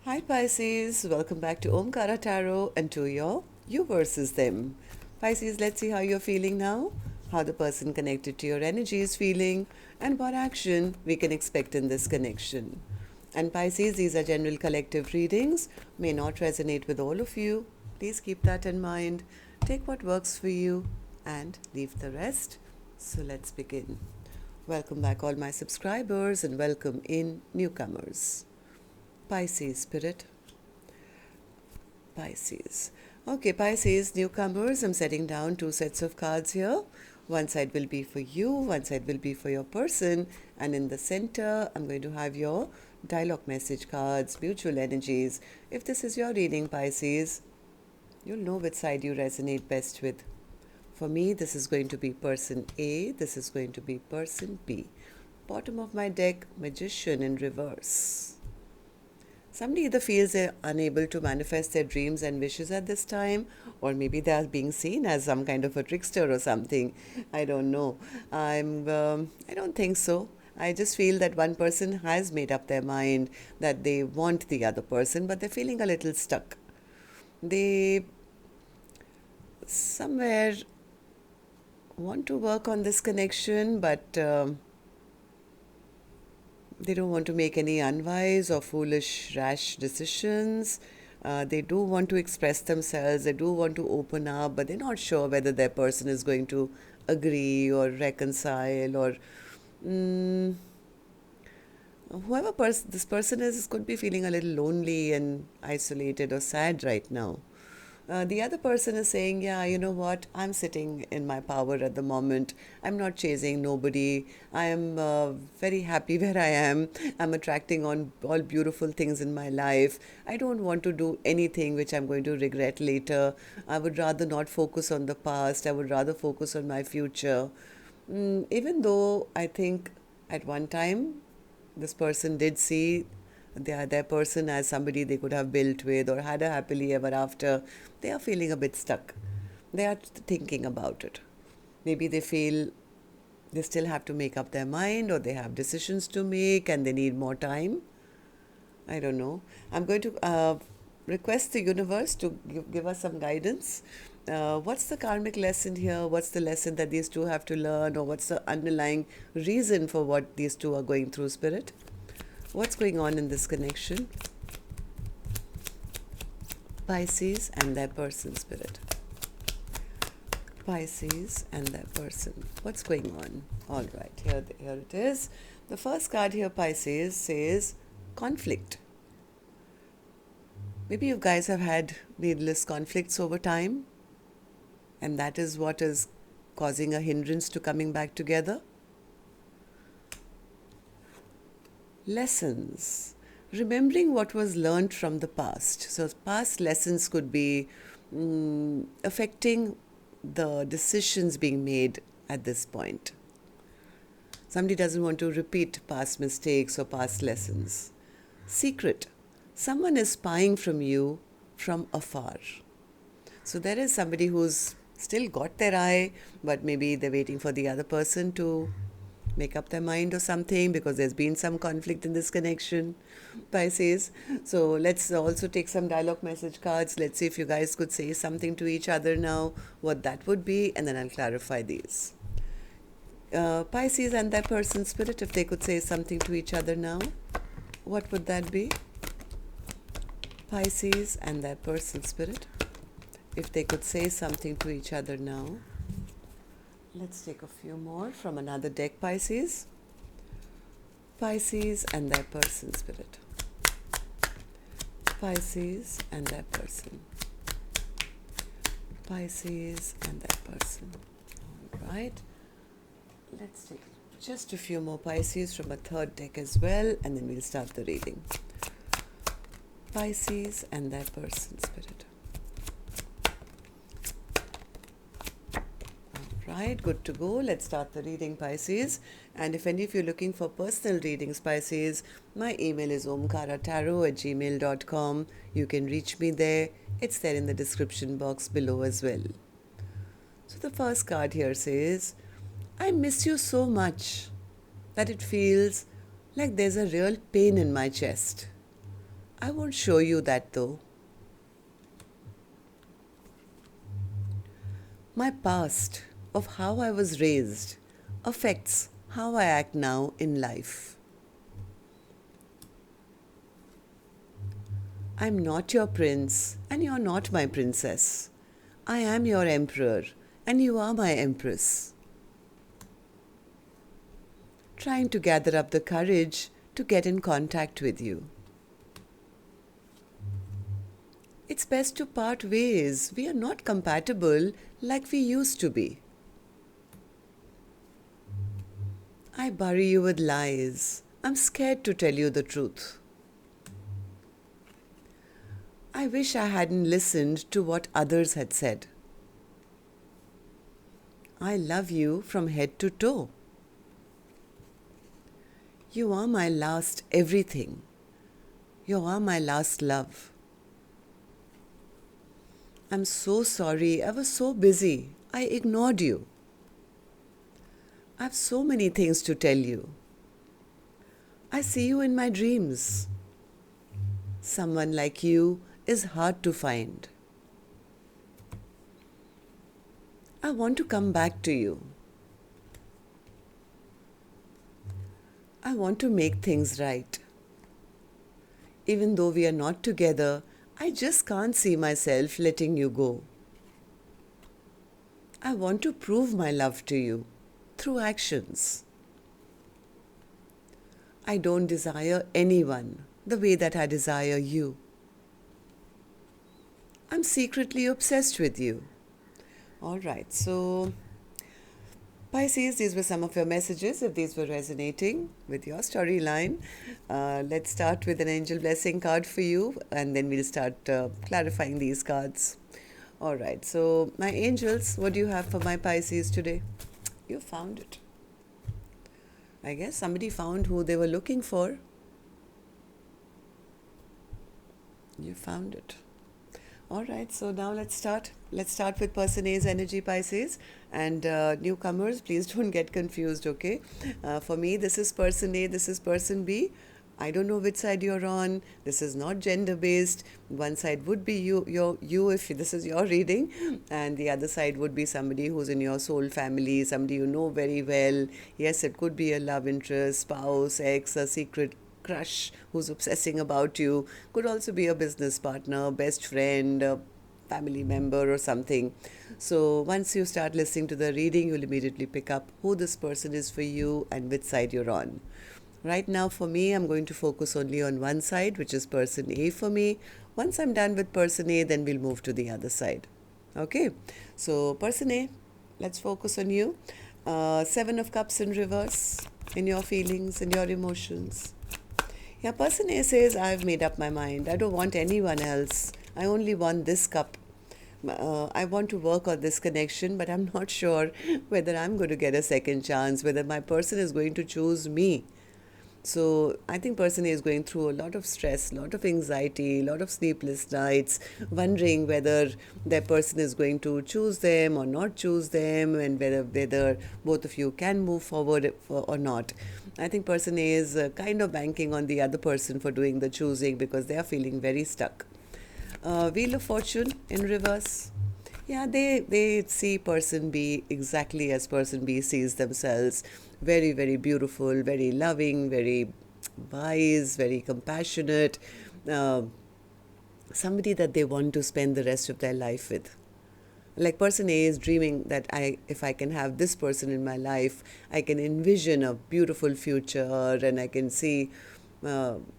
Hi Pisces, welcome back to Omkaratarot and to your You versus Them. Pisces, let's see how you're feeling now, how the person connected to your energy is feeling, and what action we can expect in this connection. And Pisces, these are general collective readings, may not resonate with all of you. Please keep that in mind. Take what works for you and leave the rest. So let's begin. Welcome back all my subscribers and welcome in newcomers. Pisces spirit. Pisces. Okay, Pisces, newcomers, I'm setting down 2 sets of cards here. One side will be for you, one side will be for your person, and in the center, I'm going to have your dialogue message cards, mutual energies. If this is your reading, Pisces, you'll know which side you resonate best with. For me, this is going to be person A, this is going to be person B. Bottom of my deck, Magician in reverse. Somebody either feels they're unable to manifest their dreams and wishes at this time, or maybe they are being seen as some kind of a trickster or something. I don't know. I don't think so. I just feel that one person has made up their mind that they want the other person, but they're feeling a little stuck. They somewhere want to work on this connection, but they don't want to make any unwise or foolish, rash decisions. They do want to express themselves. They do want to open up, but they're not sure whether their person is going to agree or reconcile or whoever this person is could be feeling a little lonely and isolated or sad right now. The other person is saying, yeah, you know what, I'm sitting in my power at the moment. I'm not chasing nobody. I am very happy where I am. I'm attracting on all beautiful things in my life. I don't want to do anything which I'm going to regret later. I would rather not focus on the past. I would rather focus on my future. Even though I think at one time this person did see their person as somebody they could have built with or had a happily ever after, they are feeling a bit stuck. They are thinking about it. Maybe they feel they still have to make up their mind, or they have decisions to make and they need more time. I don't know. I'm going to request the universe to give us some guidance. What's the karmic lesson here? What's the lesson that these two have to learn, or what's the underlying reason for what these two are going through, Spirit? What's going on in this connection? Pisces and their person, Spirit. Pisces and their person. What's going on? All right, here it is. The first card here, Pisces, says conflict. Maybe you guys have had needless conflicts over time, and that is what is causing a hindrance to coming back together. Lessons. Remembering what was learned from the past. So past lessons could be affecting the decisions being made at this point. Somebody doesn't want to repeat past mistakes or past lessons. Secret. Someone is spying from you from afar. So there is somebody who's still got their eye, but maybe they're waiting for the other person to make up their mind or something, because there's been some conflict in this connection, Pisces. So let's also take some dialogue message cards. Let's see if you guys could say something to each other now, what that would be, and then I'll clarify these. Pisces and their person, Spirit, if they could say something to each other now, what would that be? Pisces and their person, Spirit, if they could say something to each other now. Let's take a few more from another deck, Pisces. Pisces and their person, Spirit. Pisces and their person. Pisces and their person. All right. Let's take just a few more Pisces from a third deck as well, and then we'll start the reading. Pisces and their person, Spirit. Right, good to go. Let's start the reading, Pisces. And if any of you are looking for personal readings, Pisces, my email is omkaratarot@gmail.com. You can reach me there. It's there in the description box below as well. So the first card here says, I miss you so much that it feels like there's a real pain in my chest. I won't show you that though. My past of how I was raised affects how I act now in life. I'm not your prince and you're not my princess. I am your emperor and you are my empress. Trying to gather up the courage to get in contact with you. It's best to part ways. We are not compatible like we used to be. I bury you with lies. I'm scared to tell you the truth. I wish I hadn't listened to what others had said. I love you from head to toe. You are my last everything. You are my last love. I'm so sorry. I was so busy. I ignored you. I have so many things to tell you. I see you in my dreams. Someone like you is hard to find. I want to come back to you. I want to make things right. Even though we are not together, I just can't see myself letting you go. I want to prove my love to you through actions. I don't desire anyone the way that I desire you. I'm secretly obsessed with you. All right, so Pisces, these were some of your messages. If these were resonating with your storyline, let's start with an angel blessing card for you, and then we'll start clarifying these cards. All right, so my angels, what do you have for my Pisces today? You found it. I guess somebody found who they were looking for. You found it. All right, so now let's start. Let's start with person A's energy, Pisces. And newcomers, please don't get confused, okay? For me, this is person A, this is person B. I don't know which side you're on. This is not gender-based. One side would be you if this is your reading, and the other side would be somebody who's in your soul family, somebody you know very well. Yes, it could be a love interest, spouse, ex, a secret crush who's obsessing about you. Could also be a business partner, best friend, a family member or something. So once you start listening to the reading, you'll immediately pick up who this person is for you and which side you're on. Right now for me, I'm going to focus only on one side, which is person A for me. Once I'm done with person A, then we'll move to the other side. Okay, so person A, let's focus on you. Seven of Cups in reverse, in your feelings, in your emotions. Yeah, person A says, I've made up my mind. I don't want anyone else. I only want this cup. I want to work on this connection, but I'm not sure whether I'm going to get a second chance, whether my person is going to choose me. So I think person A is going through a lot of stress, a lot of anxiety, a lot of sleepless nights, wondering whether their person is going to choose them or not choose them, and whether both of you can move forward or not. I think person A is kind of banking on the other person for doing the choosing because they are feeling very stuck. Wheel of Fortune in reverse. Yeah, they see person B exactly as person B sees themselves. Very, very beautiful, very loving, very wise, very compassionate. Somebody that they want to spend the rest of their life with. Like person A is dreaming that if I can have this person in my life, I can envision a beautiful future and I can see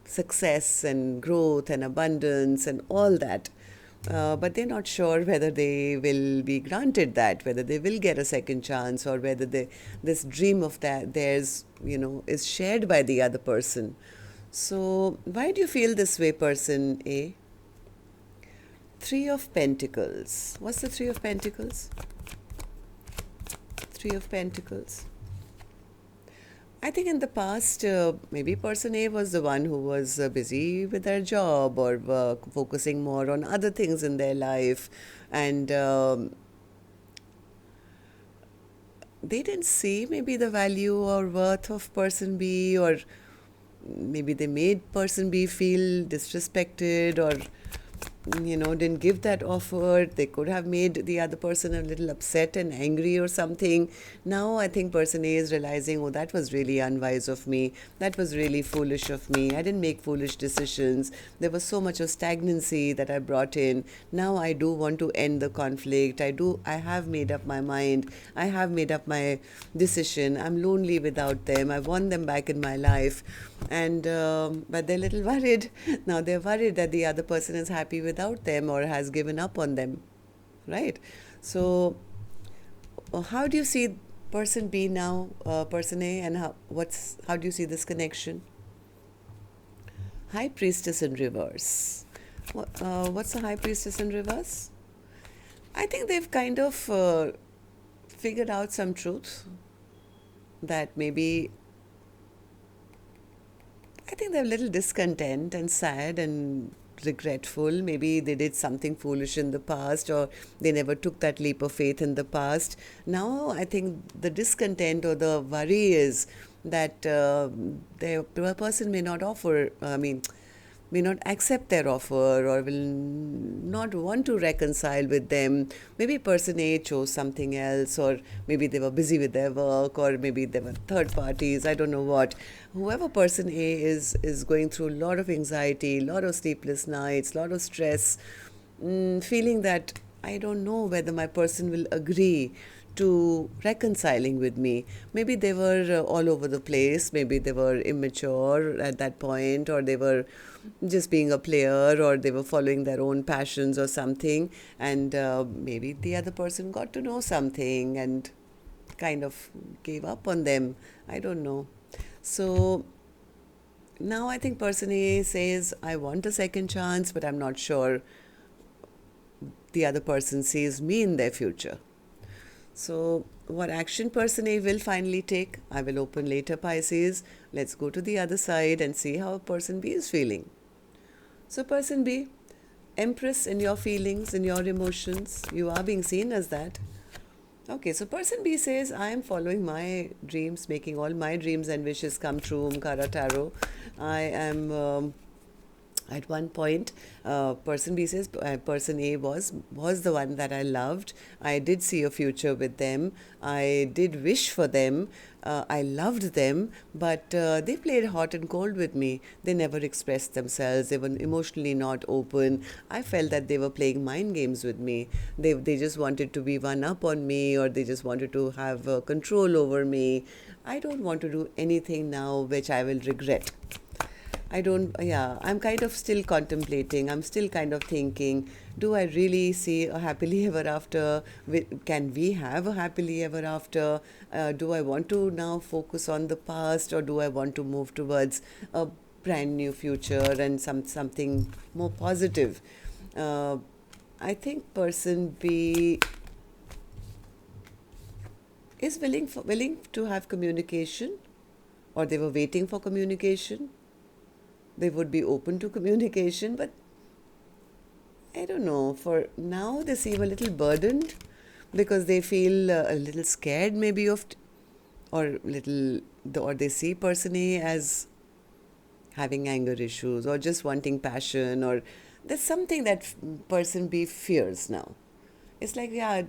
success and growth and abundance and all that. But they're not sure whether they will be granted that, whether they will get a second chance, or whether this dream of theirs, is shared by the other person. So why do you feel this way, person A? Three of Pentacles. What's the Three of Pentacles? Three of Pentacles. I think in the past, maybe person A was the one who was busy with their job or focusing more on other things in their life. And they didn't see maybe the value or worth of person B, or maybe they made person B feel disrespected, or didn't give that offer. They could have made the other person a little upset and angry or something. Now I think person A is realizing, oh, that was really unwise of me. That was really foolish of me. I didn't make foolish decisions. There was so much of stagnancy that I brought in. Now I do want to end the conflict. I have made up my mind. I have made up my decision. I'm lonely without them. I want them back in my life. And but they're a little worried. Now they're worried that the other person is happy without them or has given up on them, right? So how do you see person B now, person A, and how do you see this connection? High Priestess in reverse. What's the High Priestess in reverse? I think they've kind of figured out some truth that maybe, I think they're a little discontent and sad and regretful. Maybe they did something foolish in the past, or they never took that leap of faith in the past. Now I think the discontent or the worry is that the person may not may not accept their offer, or will not want to reconcile with them. Maybe person A chose something else, or maybe they were busy with their work, or maybe they were third parties, I don't know what. Whoever person A is going through a lot of anxiety, a lot of sleepless nights, a lot of stress, feeling that I don't know whether my person will agree to reconciling with me. Maybe they were all over the place. Maybe they were immature at that point, or they were just being a player, or they were following their own passions or something. And maybe the other person got to know something and kind of gave up on them. I don't know. So now I think person A says, I want a second chance, but I'm not sure the other person sees me in their future. So what action person A will finally take, I will open later, Pisces. Let's go to the other side and see how person B is feeling. So person B, Empress in your feelings, in your emotions, you are being seen as that. Okay, so person B says, I am following my dreams, making all my dreams and wishes come true, Omkaratarot. I am... At one point, person B says, person A was the one that I loved. I did see a future with them. I did wish for them. I loved them, but they played hot and cold with me. They never expressed themselves. They were emotionally not open. I felt that they were playing mind games with me. They just wanted to be one up on me, or they just wanted to have control over me. I don't want to do anything now which I will regret. I'm kind of still contemplating. I'm still kind of thinking, do I really see a happily ever after? Can we have a happily ever after? Do I want to now focus on the past, or do I want to move towards a brand new future and something more positive? I think person B is willing to have communication, or they were waiting for communication. They would be open to communication, but I don't know. For now, they seem a little burdened because they feel a little scared, maybe or they see person A as having anger issues, or just wanting passion, or there's something that person B fears now. It's like, yeah,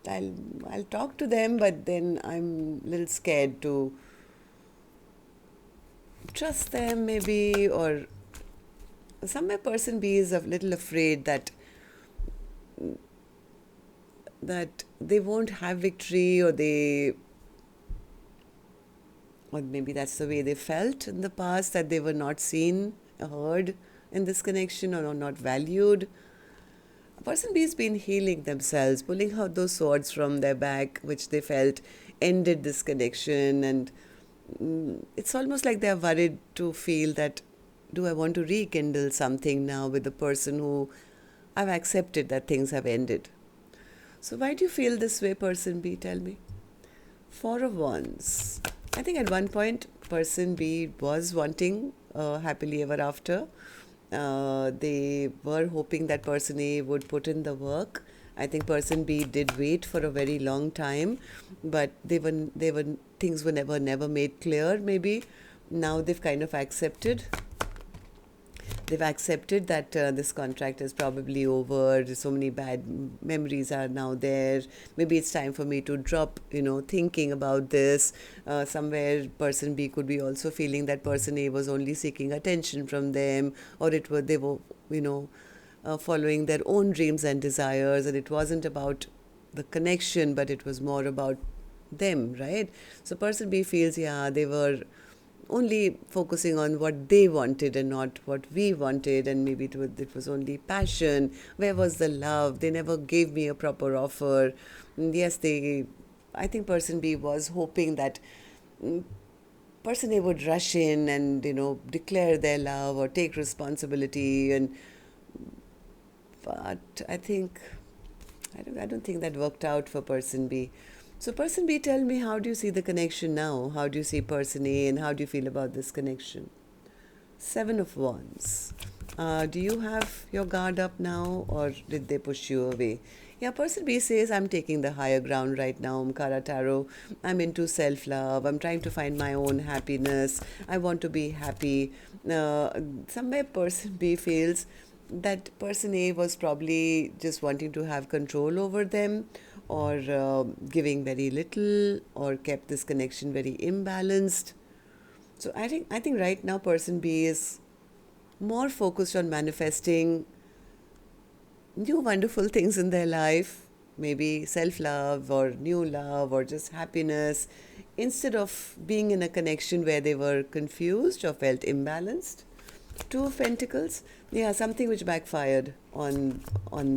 I'll talk to them, but then I'm a little scared to trust them, maybe, or somewhere person B is a little afraid that they won't have victory, or maybe that's the way they felt in the past, that they were not seen, heard in this connection, or not valued. Person B has been healing themselves, pulling out those swords from their back, which they felt ended this connection, and it's almost like they're worried to feel that, do I want to rekindle something now with the person who I've accepted that things have ended? So why do you feel this way, person B? Tell me. Four of Wands. I think at one point, person B was wanting happily ever after. They were hoping that person A would put in the work. I think person B did wait for a very long time, but things were never made clear, maybe. Now they've kind of accepted. They've accepted that this contract is probably over. So many bad memories are now there. Maybe it's time for me to drop, thinking about this. Somewhere person B could be also feeling that person A was only seeking attention from them, or they were, following their own dreams and desires, and it wasn't about the connection, but it was more about them, right? So person B feels, yeah, they were only focusing on what they wanted and not what we wanted, and maybe it was only passion. Where was the love? They never gave me a proper offer. Yes, I think person B was hoping that person A would rush in and declare their love or take responsibility, but I don't think that worked out for person B. So person B, tell me, how do you see the connection now? How do you see person A, and how do you feel about this connection? 7 of Wands. Do you have your guard up now, or did they push you away? Yeah, person B says, I'm taking the higher ground right now, Omkaratarot. I'm into self-love. I'm trying to find my own happiness. I want to be happy. Somewhere person B feels that person A was probably just wanting to have control over them, or giving very little, or kept this connection very imbalanced. So I think right now person B is more focused on manifesting new wonderful things in their life, maybe self-love or new love or just happiness, instead of being in a connection where they were confused or felt imbalanced. 2 of Pentacles, yeah, something which backfired on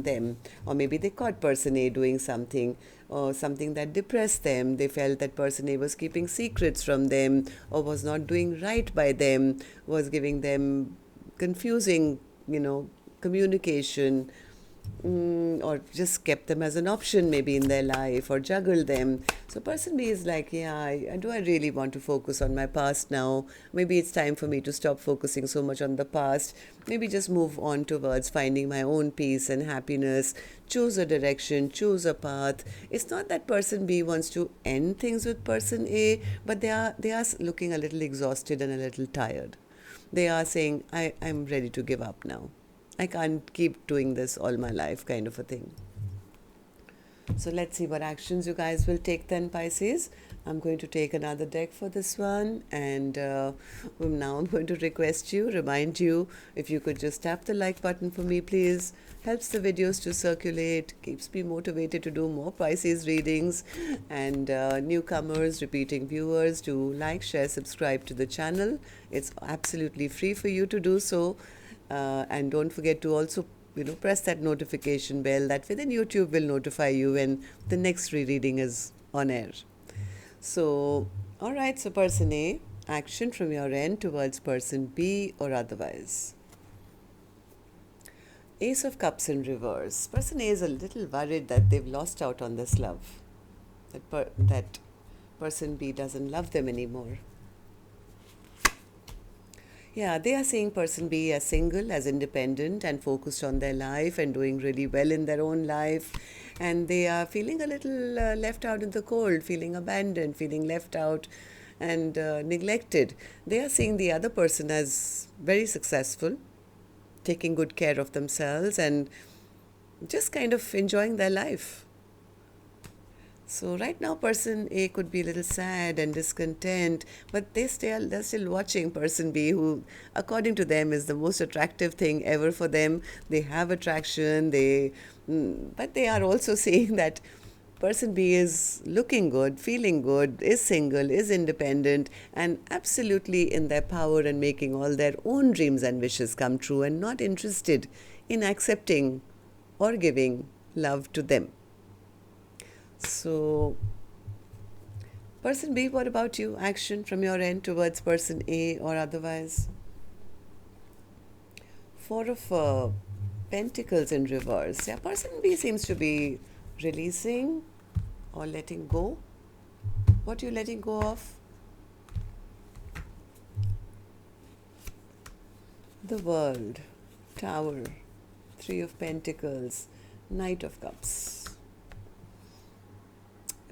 them, or maybe they caught person A doing something, or something that depressed them. They felt that person A was keeping secrets from them, or was not doing right by them, was giving them confusing, communication, or just kept them as an option maybe in their life, or juggled them. So person B is like, yeah, do I really want to focus on my past now? Maybe it's time for me to stop focusing so much on the past. Maybe just move on towards finding my own peace and happiness. Choose a direction, choose a path. It's not that person B wants to end things with person A, but they are looking a little exhausted and a little tired. They are saying, I'm ready to give up now. I can't keep doing this all my life, kind of a thing. So let's see what actions you guys will take then, Pisces. I'm going to take another deck for this one, and now I'm going to remind you, if you could just tap the like button for me, please. Helps the videos to circulate, keeps me motivated to do more Pisces readings, and newcomers, repeating viewers, to like, share, subscribe to the channel. It's absolutely free for you to do so. And don't forget to also press that notification bell. That way then YouTube will notify you when the next rereading is on air. So alright, so person A, action from your end towards person B or otherwise. Ace of Cups in reverse. Person A is a little worried that they've lost out on this love, that person B doesn't love them anymore. Yeah, they are seeing person B as single, as independent and focused on their life and doing really well in their own life. And they are feeling a little left out in the cold, feeling abandoned, feeling left out and neglected. They are seeing the other person as very successful, taking good care of themselves and just kind of enjoying their life. So right now person A could be a little sad and discontent, but they're still watching person B, who according to them is the most attractive thing ever for them. They have attraction, but they are also seeing that person B is looking good, feeling good, is single, is independent, and absolutely in their power and making all their own dreams and wishes come true, and not interested in accepting or giving love to them. So person B, what about you? Action from your end towards person A or otherwise. 4 of Pentacles in reverse. Yeah, person B seems to be releasing or letting go. What are you letting go of? The World, Tower, 3 of Pentacles, Knight of Cups.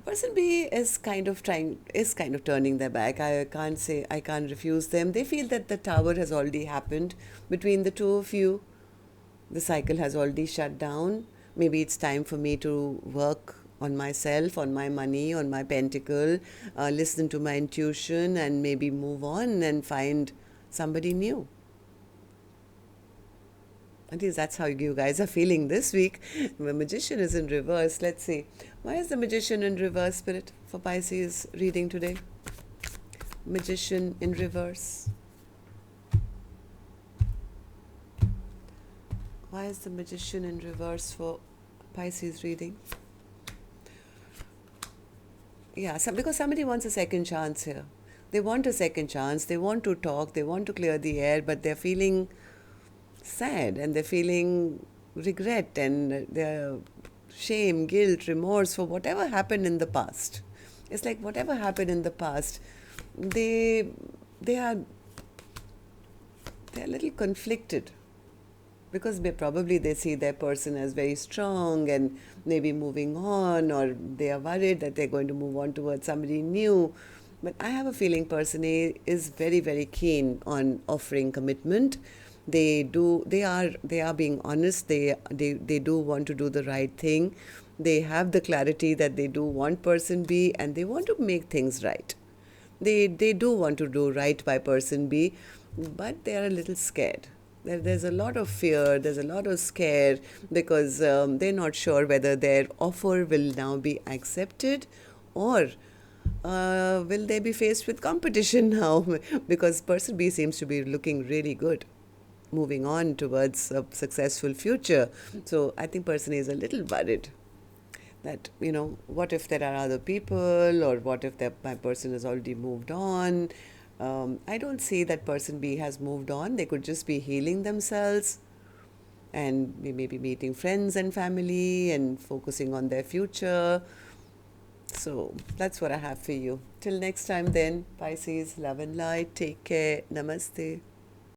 Person B is kind of turning their back. I can't refuse them. They feel that the tower has already happened between the two of you. The cycle has already shut down. Maybe it's time for me to work on myself, on my money, on my pentacle, listen to my intuition, and maybe move on and find somebody new. At least that's how you guys are feeling this week. The Magician is in reverse. Let's see. Why is the Magician in reverse, Spirit, for Pisces reading today? Magician in reverse. Why is the Magician in reverse for Pisces reading? Yeah, because somebody wants a second chance here. They want a second chance. They want to talk. They want to clear the air, but they're feeling sad and they're feeling regret and they're shame, guilt, remorse for whatever happened in the past. It's like whatever happened in the past, they are a little conflicted because they see their person as very strong and maybe moving on, or they are worried that they're going to move on towards somebody new. But I have a feeling person A is very, very keen on offering commitment. They are being honest. They do want to do the right thing. They have the clarity that they do want person B and they want to make things right. They do want to do right by person B, but they are a little scared. There's a lot of fear, there's a lot of scare because they're not sure whether their offer will now be accepted or will they be faced with competition now because person B seems to be looking really good, moving on towards a successful future. So I think person A is a little worried that, what if there are other people, or what if my person has already moved on. I don't see that person B has moved on. They could just be healing themselves and maybe meeting friends and family and focusing on their future. So that's what I have for you. Till next time then, Pisces, love and light. Take care. Namaste.